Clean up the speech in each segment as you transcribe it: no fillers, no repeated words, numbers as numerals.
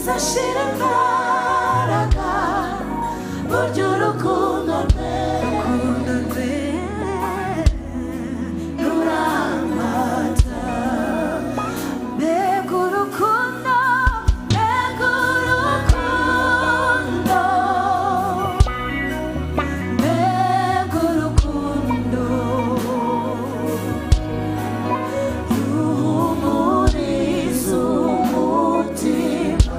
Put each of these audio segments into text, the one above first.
bizashira imbaraga burya urukundo rwe ruramata mbega urukundo mbega urukundo mbega urukundo ruhumuriza umutima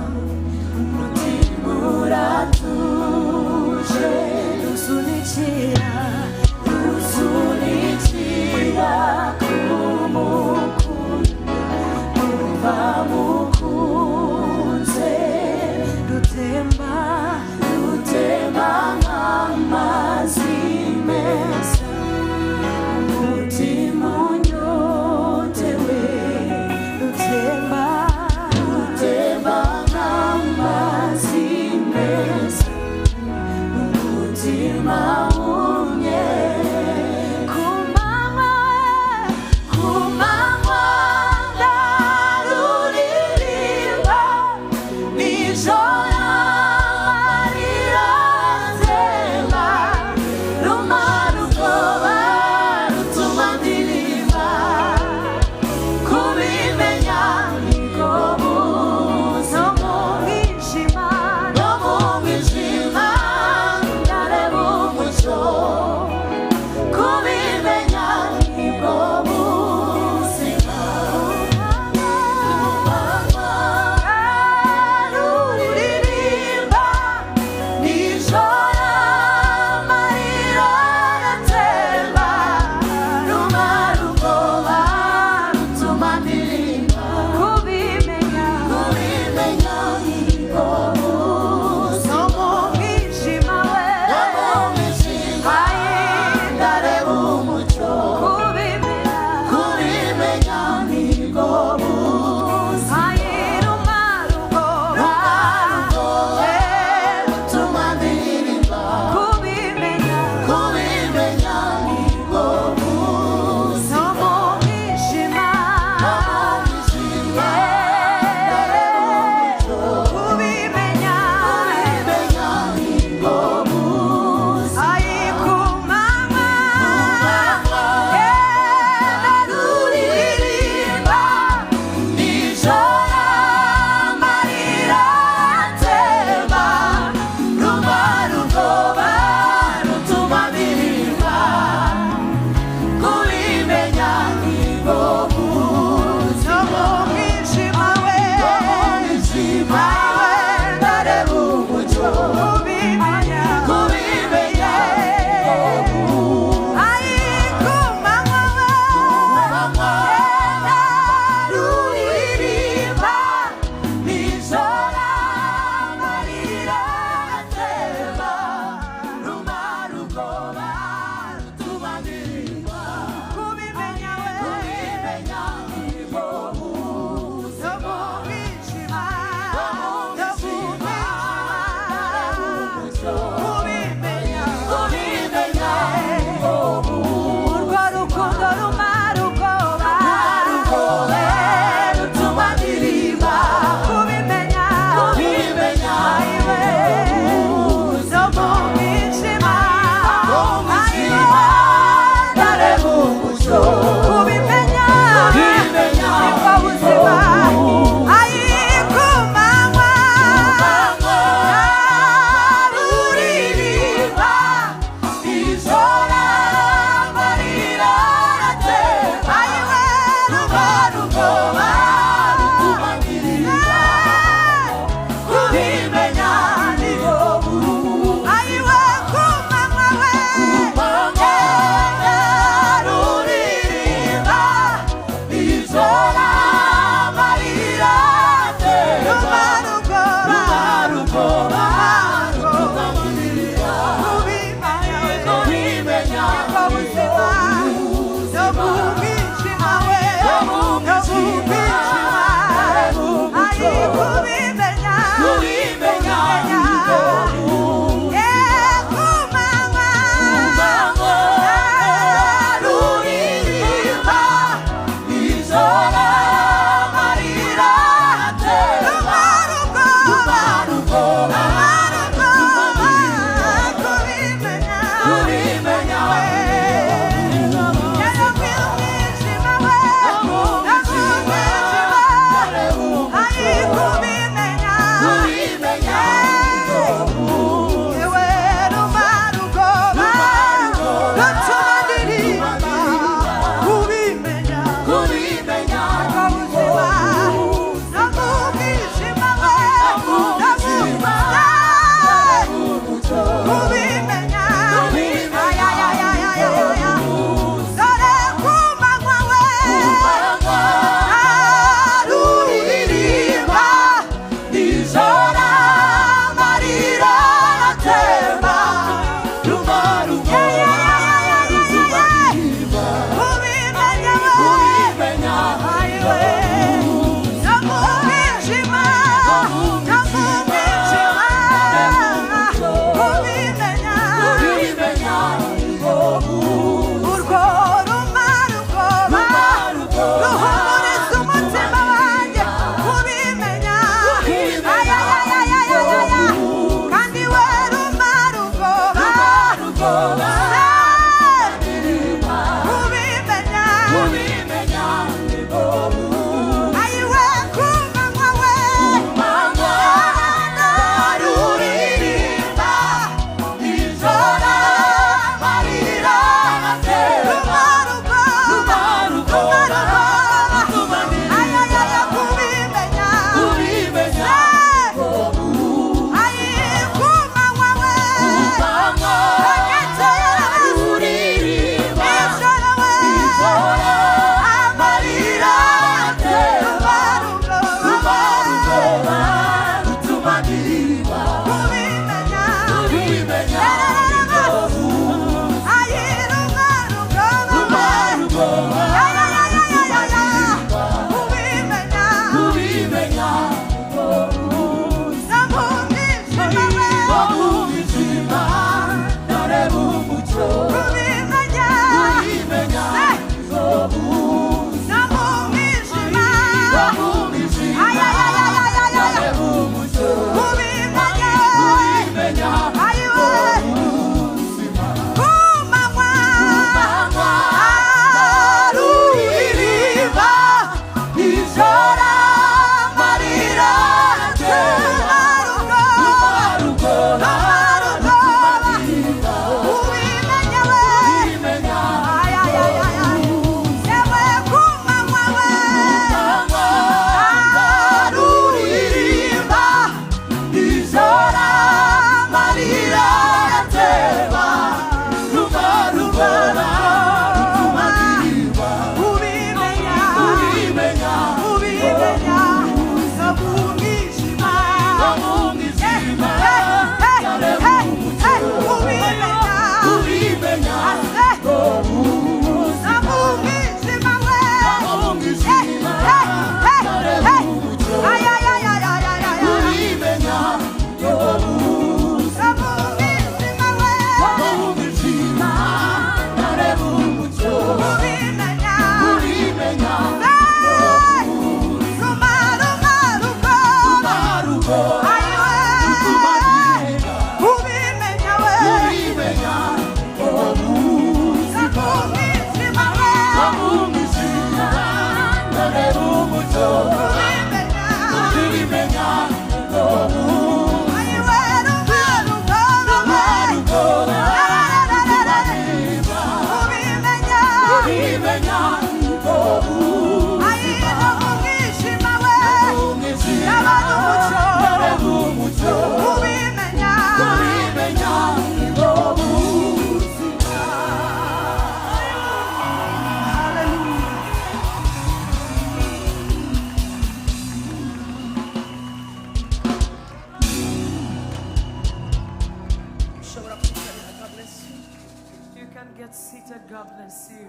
Get seated. God bless you.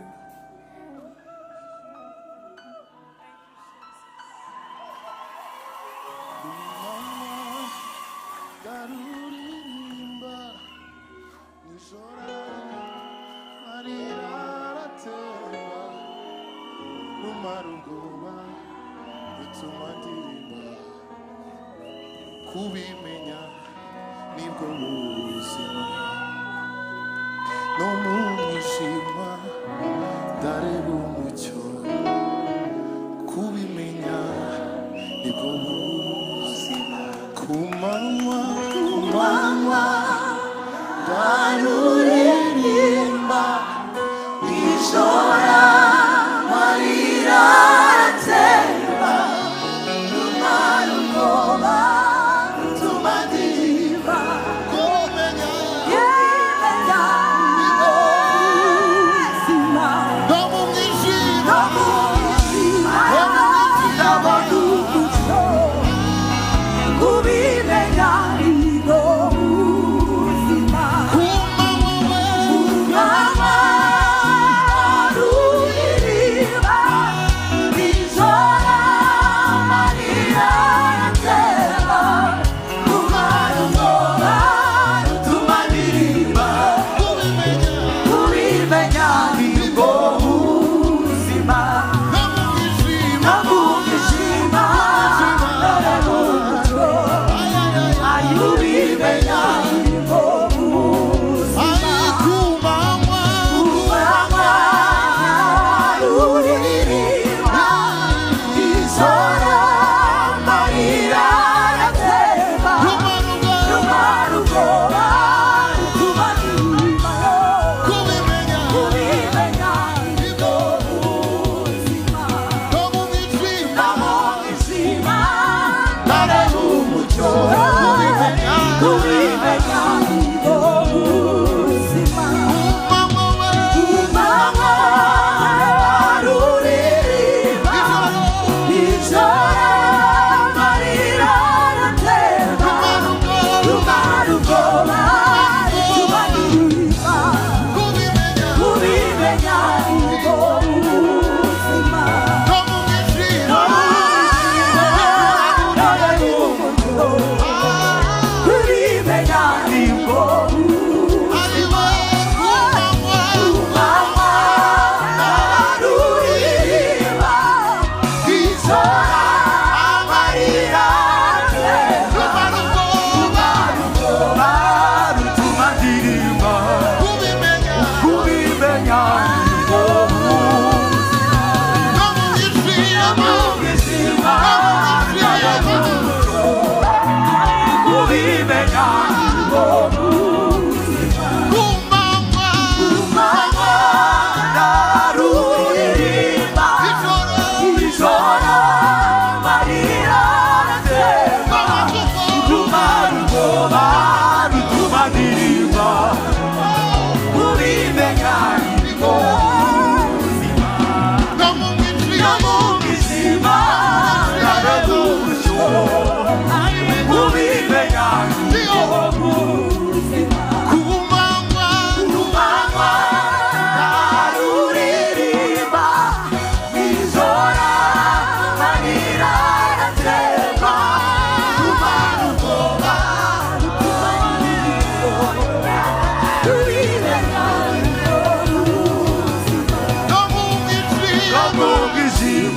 Kubimenya nibwo buzima no mu mwijima ndareba umucyo kubimenya nibwo buzima ku manywa ndaruririmba ijoro amarira aratemba rumara ubwoba rutuma ndirimba kumenya no mu mwijima ndabona umucyo kubimenya nibwo buzima ku manywa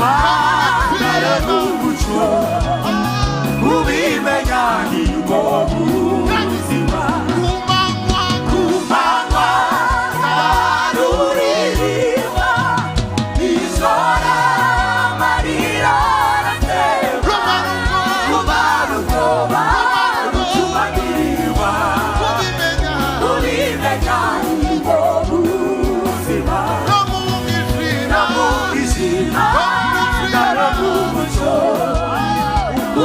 umwijima dore n'umucyo ubimenya nibwo buzima ku manywa ntaruririmba nijoro amarira aratemba kumara ubwoba rutubagirwa ubimenya nibwo buzima no mu mwijima dore n'umucyo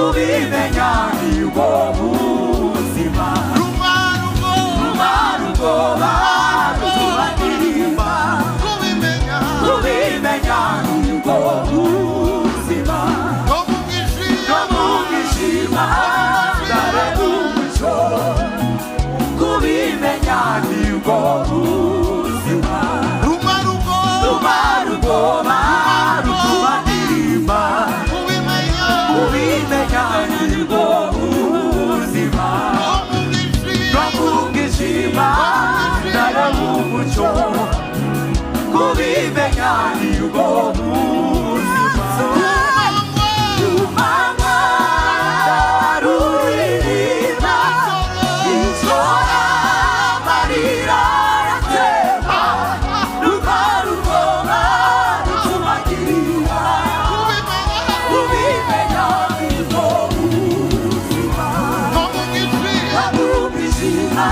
ubimenya nibwo buzima rumara ubwoba rutubagirwa ubimenya nibwo buzima no mu mwijima dore n'umucyo ubimenya nibwo buzima rumara ubwoba rutubagirwa ubimenya nibwo buzima no mu mwijima dore n'umucyo ubimenya nibwo buzima ku manywa ntaruririmba nijoro amarira aratemba rumara ubwoba rutubagirwa ubimenya nibwo buzima no mu mwijima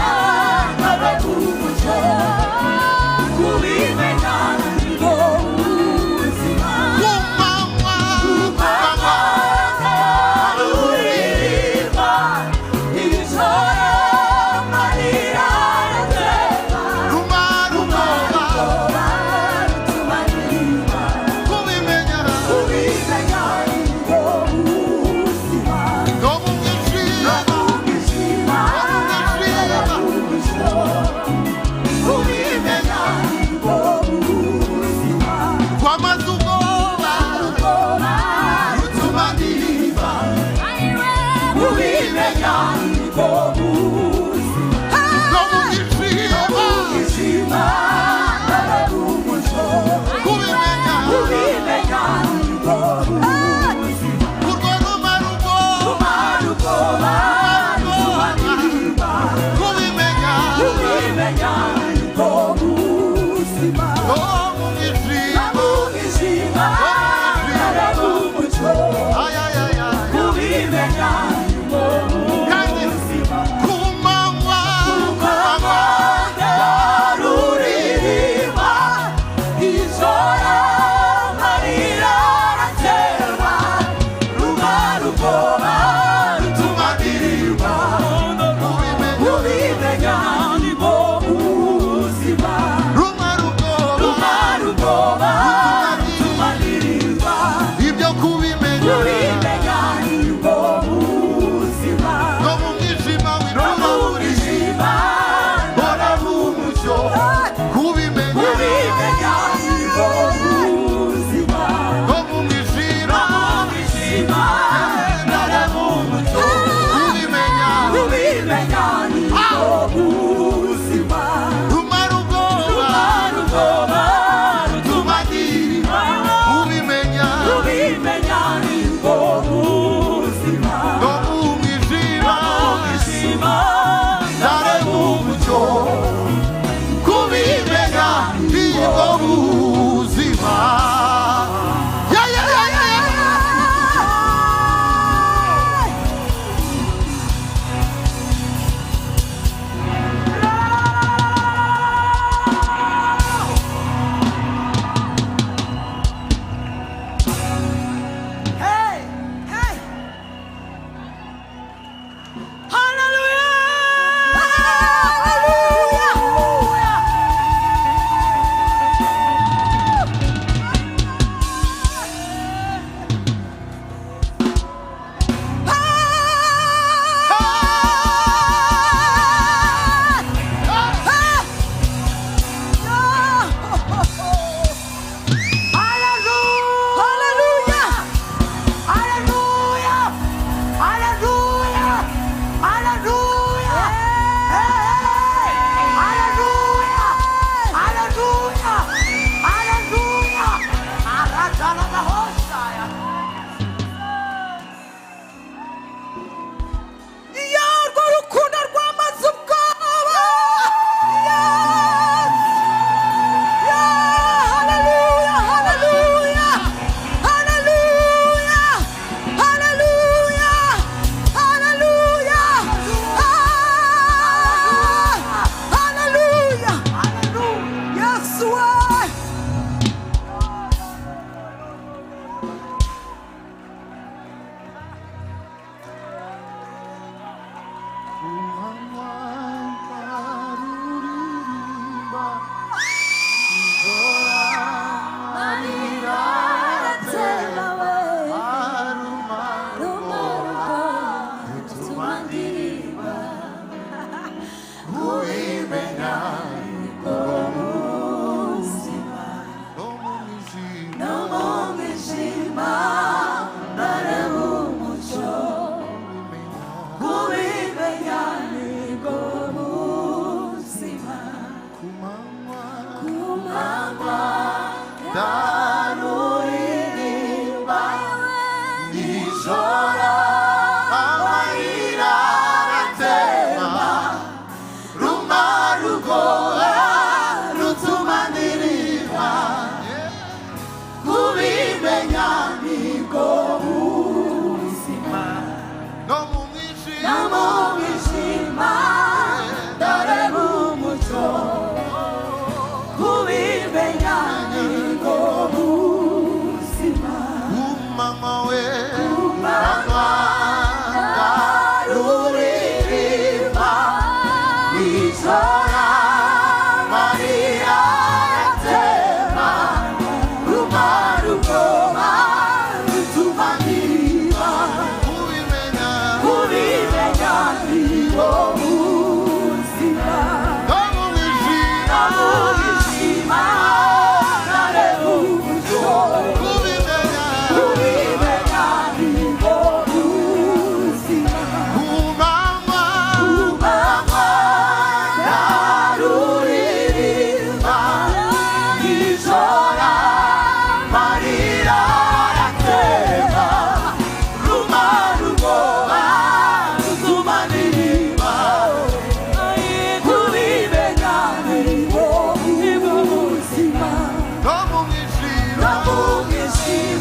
dore n'umucyo ubimenya nibwo buzima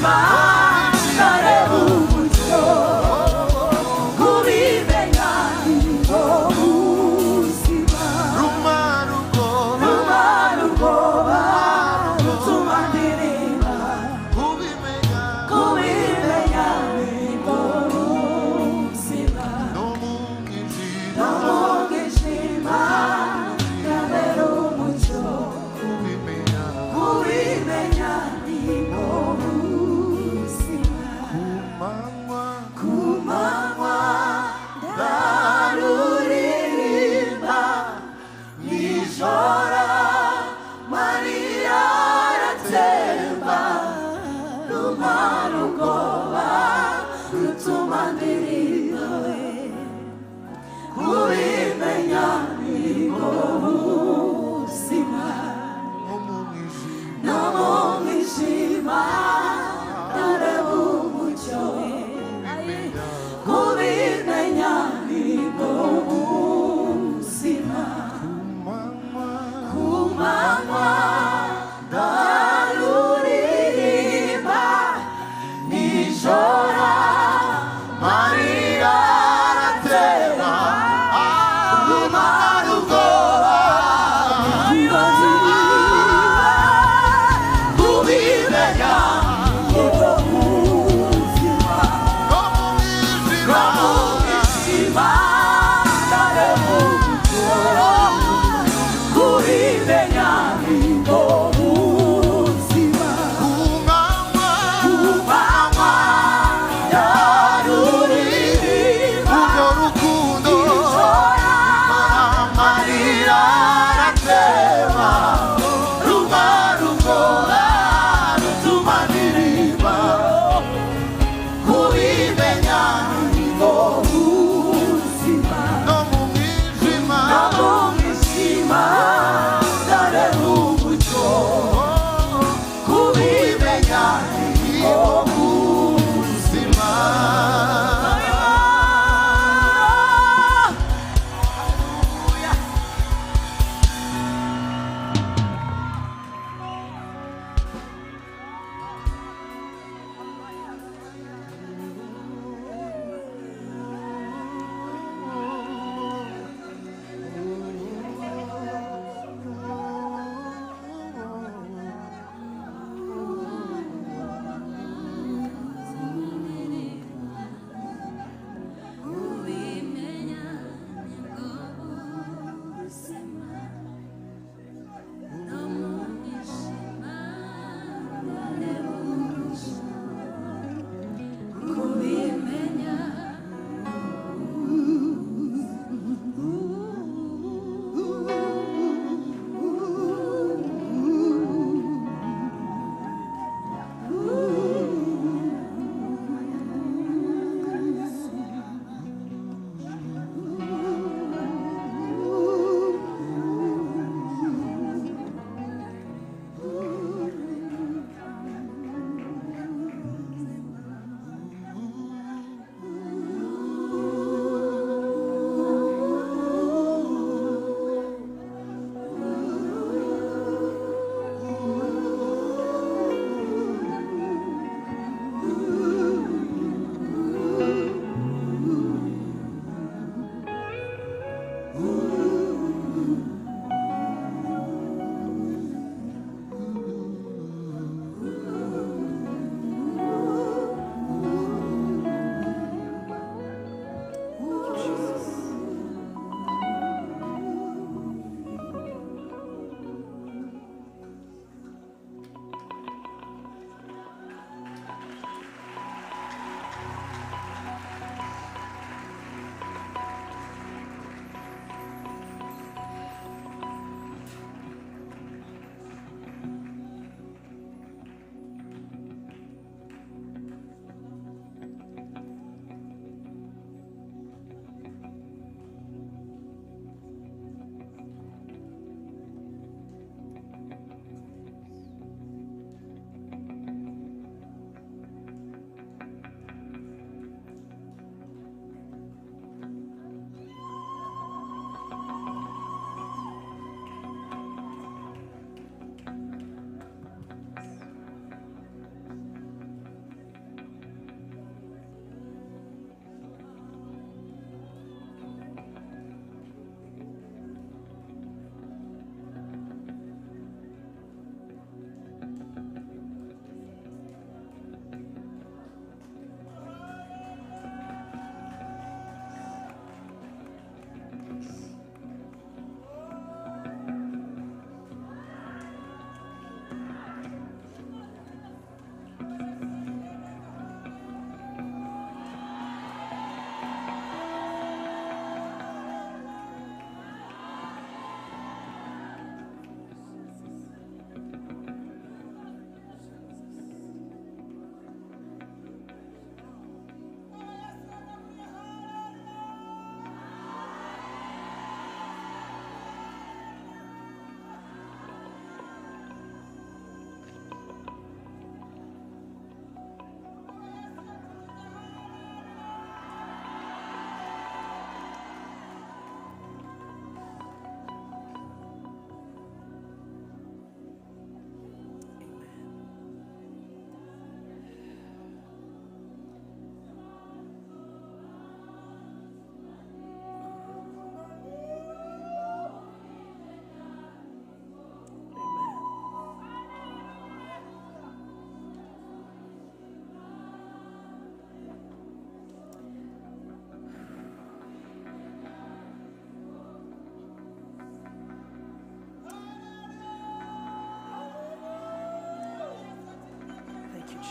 umwijima ndareba umucyo kubimenya nibwo buzima rumara ubwoba rutuma ndirimba kubimenya nibwo buzima no mu mwijima ndareba umucyo kubimenya nibwo buzima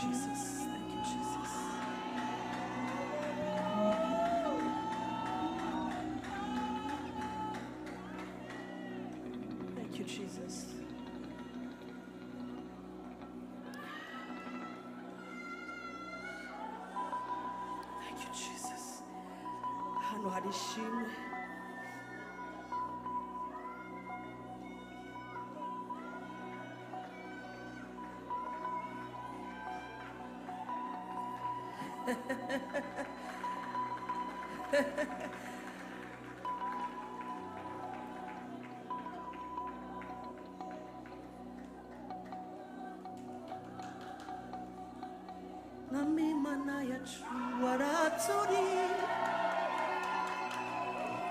Jesus. Thank you, Jesus. Thank you, Jesus. Thank you, Jesus. Hano hari ishimwe. Nami mana yacu waraturi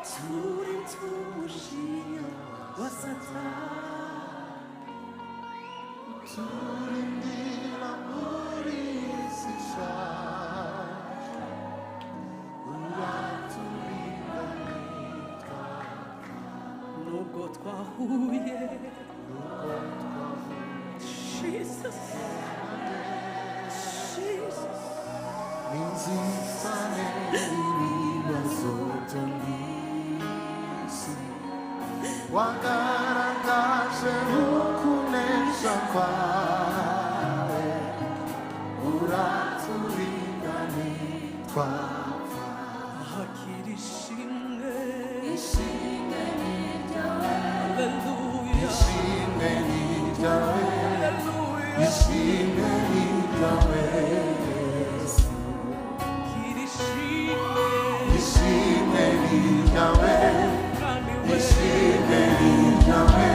turi tumushinya wa Satani turindira muri isi ishaje uraturinda nitwa nubwo twahuye Jesus Jesus inzitane ibibazo byo mw'isi wagaragaje ukunesha kwawe uraturinda ntitwapfa hakiri ishimwe ishimwe ni ryawe Hallelujah ishimwe ni ryawe Hallelujah ishimwe ni ryawe hakiri ishimwe ishimwe ni ryawe kandi ishimwe ni ryawe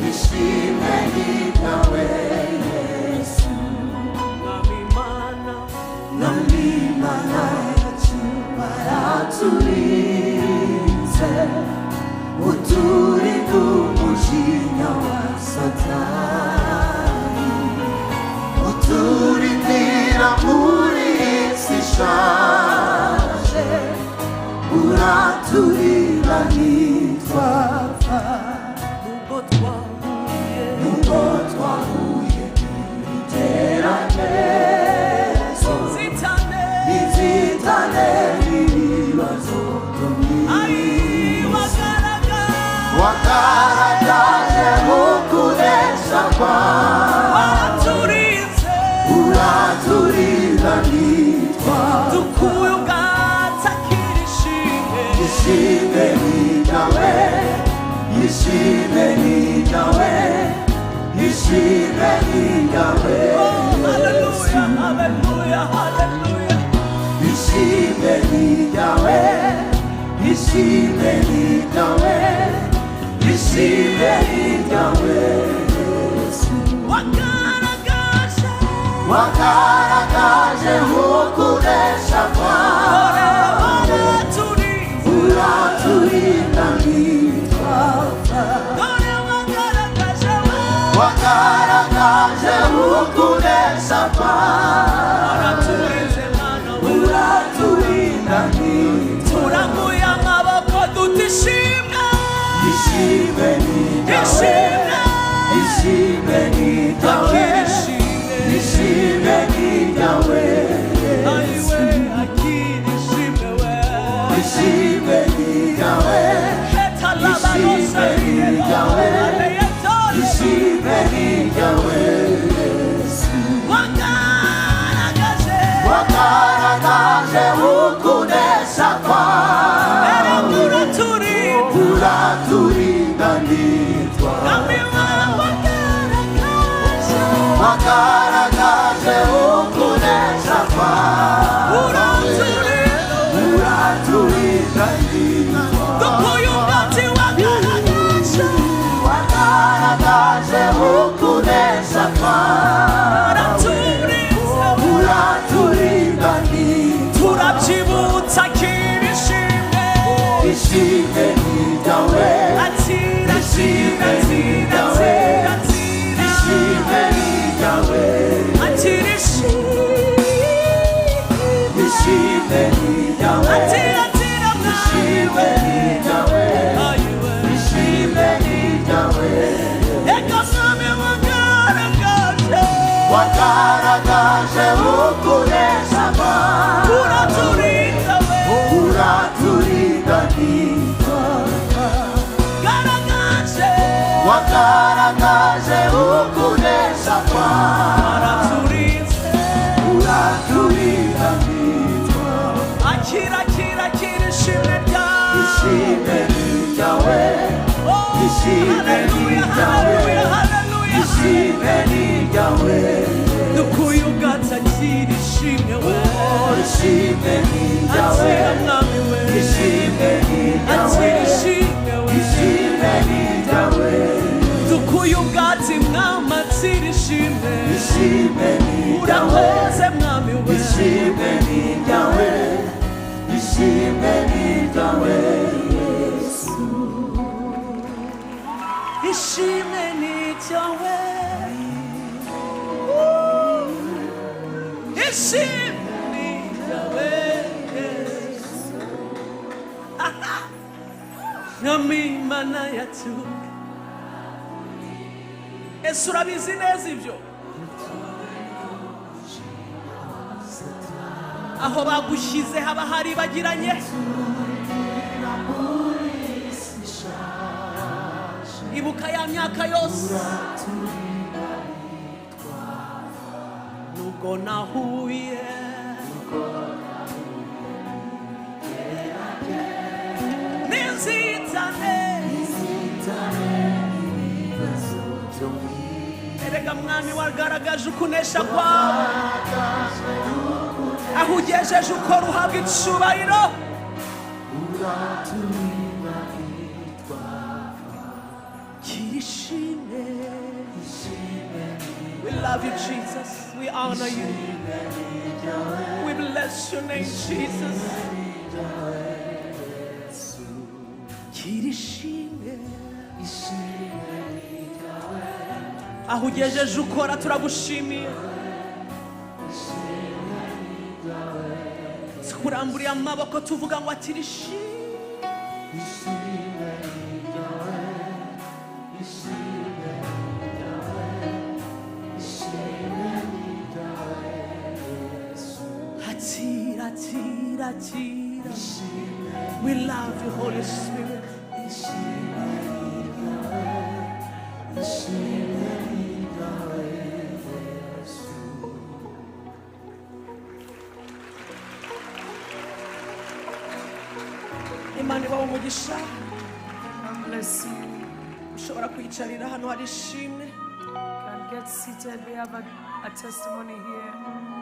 ishimwe ni ryawe Yesu nami mana nami mana yacu baraturinze uturinda umujinya wa Satani uturindira muri isi ishaje uraturinda ntitwapfa nubwo twahuye nubwo twahuye n'ibigeragezo zitane inzitane n'ibibazo byo mw'isi wagaragaje ukunesha kwawe uraturinda ntitwapfa dukuye ubwatsi akiri ishimwe ishimwe ni ryawe ishimwe ni ryawe ishimwe ni ryawe Hallelujah Hallelujah Hallelujah ishimwe ni ryawe ishimwe ni ryawe ishimwe ni ryawe Yesu wagaragaje ukunesha kwawe uraturinda ntitwapfa wagaragaje ukunesha kwawe uraturinda ntitwapfa turambuye amaboko duta ishimwe ishimwe ni ryawe ishimwe ni ryawe ishimwe ni ryawe ayiwe akiri ishimwe we ishimwe ni ryawe ishimwe ni ryawe ishimwe ni ryawe wagaragaje ukunesha kwawe uraturinda ntitwapfa wagaragaje ukunesha kwawe uraturinda ntitwapfa wagaragaje ukunesha kwawe uraturinda ntitwapfa wagaragaje ukunesha kwawe uraturinda we uraturinda n'iteka garagaje wagaragaje ukunesha kwawe araturinze uraturinda n'iteka akira ishimwe ryawe ishimwe ni ryawe ishimwe ni ryawe ishimwe ni ryawe dukuye ubwatsi akira ishimwe we ishimwe ni ryawe akira mwami we ishimwe ni ryawe akira ishimwe we ishimwe ni ryawe dukuye ubwatsi mwami akira ishimwe ishimwe ni ryawe urakoze mwami we ishimwe ni ryawe ishimwe ni ryawe Yesu ishimwe ni ryawe ishimwe ni ryawe Yesu mwami Imana yacu ese urabizi neza ibyo aho bagushyize haba haribagiranye ibuka ya myaka yose nubwo nahuye n'inzitane erega mwami wagaragaje ukunesha kwawe aho ugejeje ukora uhabwa icubahiro kirishime. We love you, Jesus. We honor you. We bless your name, Jesus. Kirishime. aho ugejeje ukora turagushimiye kuramburiye amaboko tuvuga ngo atirishime atira we love you Holy Spirit Imani wa umugisha God bless you. ushobora kwicarira hano hari ishimwe Can get seated. We have a testimony here.